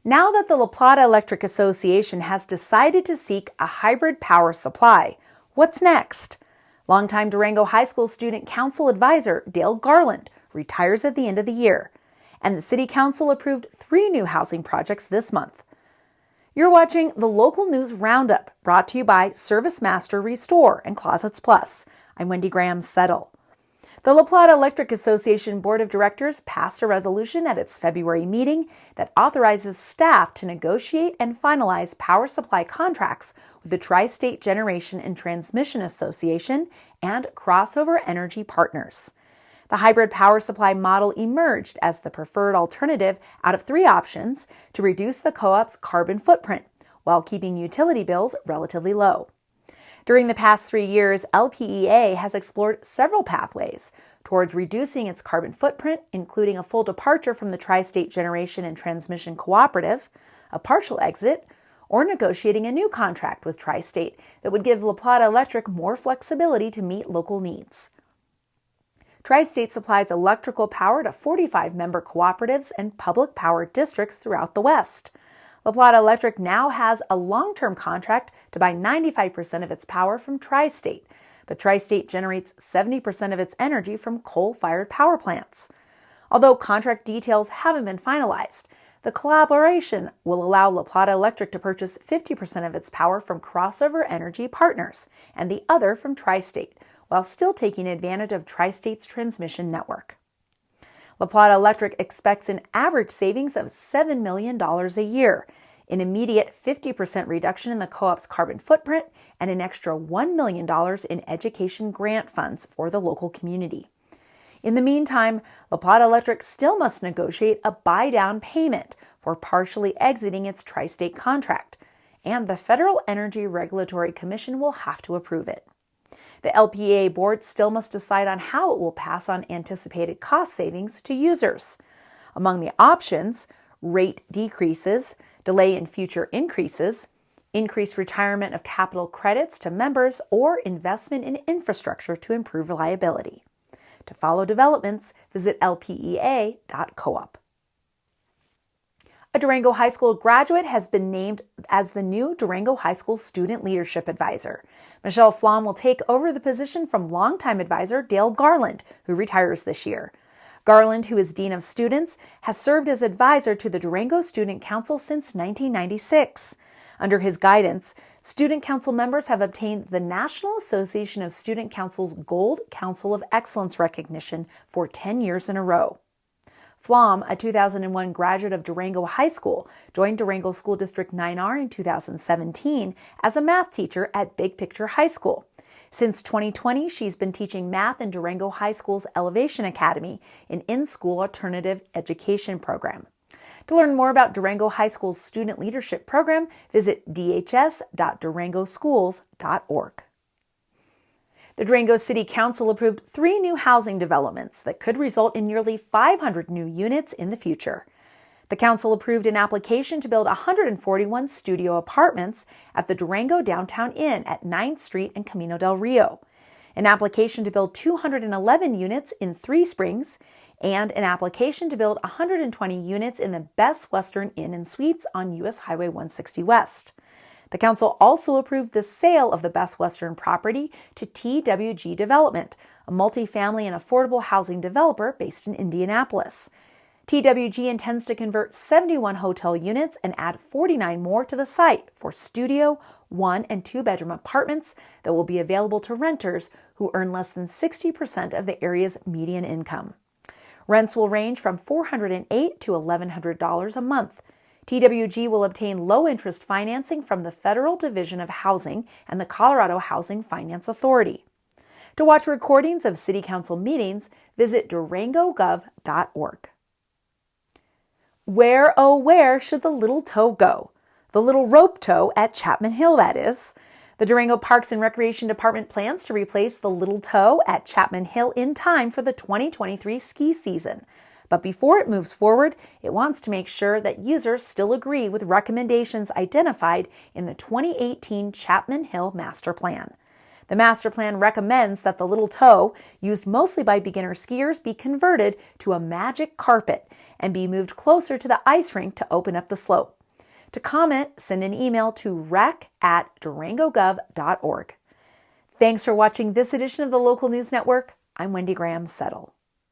Now that the La Plata Electric Association has decided to seek a hybrid power supply, what's next? Longtime Durango High School Student Council Advisor Dale Garland retires at the end of the year, and the City Council approved 3 new housing projects this month. You're watching the Local News Roundup, brought to you by Service Master Restore and Closets Plus. I'm Wendy Graham-Settle. The La Plata Electric Association Board of Directors passed a resolution at its February meeting that authorizes staff to negotiate and finalize power supply contracts with the Tri-State Generation and Transmission Association and Crossover Energy Partners. The hybrid power supply model emerged as the preferred alternative out of 3 options to reduce the co-op's carbon footprint while keeping utility bills relatively low. During the past 3 years, LPEA has explored several pathways towards reducing its carbon footprint, including a full departure from the Tri-State Generation and Transmission Cooperative, a partial exit, or negotiating a new contract with Tri-State that would give La Plata Electric more flexibility to meet local needs. Tri-State supplies electrical power to 45 member cooperatives and public power districts throughout the West. La Plata Electric now has a long-term contract to buy 95% of its power from Tri-State, but Tri-State generates 70% of its energy from coal-fired power plants. Although contract details haven't been finalized, the collaboration will allow La Plata Electric to purchase 50% of its power from Crossover Energy Partners and the other from Tri-State, while still taking advantage of Tri-State's transmission network. La Plata Electric expects an average savings of $7 million a year, an immediate 50% reduction in the co-op's carbon footprint, and an extra $1 million in education grant funds for the local community. In the meantime, La Plata Electric still must negotiate a buy-down payment for partially exiting its Tri-State contract, and the Federal Energy Regulatory Commission will have to approve it. The LPEA board still must decide on how it will pass on anticipated cost savings to users. Among the options, rate decreases, delay in future increases, increased retirement of capital credits to members, or investment in infrastructure to improve reliability. To follow developments, visit lpea.coop. A Durango High School graduate has been named as the new Durango High School Student Leadership Advisor. Michelle Flom will take over the position from longtime advisor Dale Garland, who retires this year. Garland, who is Dean of Students, has served as advisor to the Durango Student Council since 1996. Under his guidance, Student Council members have obtained the National Association of Student Councils Gold Council of Excellence recognition for 10 years in a row. Flom, a 2001 graduate of Durango High School, joined Durango School District 9R in 2017 as a math teacher at Big Picture High School. Since 2020, she's been teaching math in Durango High School's Elevation Academy, an in-school alternative education program. To learn more about Durango High School's student leadership program, visit dhs.durangoschools.org. The Durango City Council approved 3 new housing developments that could result in nearly 500 new units in the future. The council approved an application to build 141 studio apartments at the Durango Downtown Inn at 9th Street and Camino del Rio, an application to build 211 units in 3 Springs, and an application to build 120 units in the Best Western Inn and Suites on U.S. Highway 160 West. The council also approved the sale of the Best Western property to TWG Development, a multifamily and affordable housing developer based in Indianapolis. TWG intends to convert 71 hotel units and add 49 more to the site for studio, 1- and 2-bedroom apartments that will be available to renters who earn less than 60% of the area's median income. Rents will range from $408 to $1,100 a month. TWG will obtain low-interest financing from the Federal Division of Housing and the Colorado Housing Finance Authority. To watch recordings of City Council meetings, visit durangogov.org. Where, oh where, should the little toe go? The little rope toe at Chapman Hill, that is. The Durango Parks and Recreation Department plans to replace the little toe at Chapman Hill in time for the 2023 ski season. But before it moves forward, it wants to make sure that users still agree with recommendations identified in the 2018 Chapman Hill Master Plan. The master plan recommends that the little toe, used mostly by beginner skiers, be converted to a magic carpet and be moved closer to the ice rink to open up the slope. To comment, send an email to rec@durangogov.org. Thanks for watching this edition of the Local News Network. I'm Wendy Graham Settle.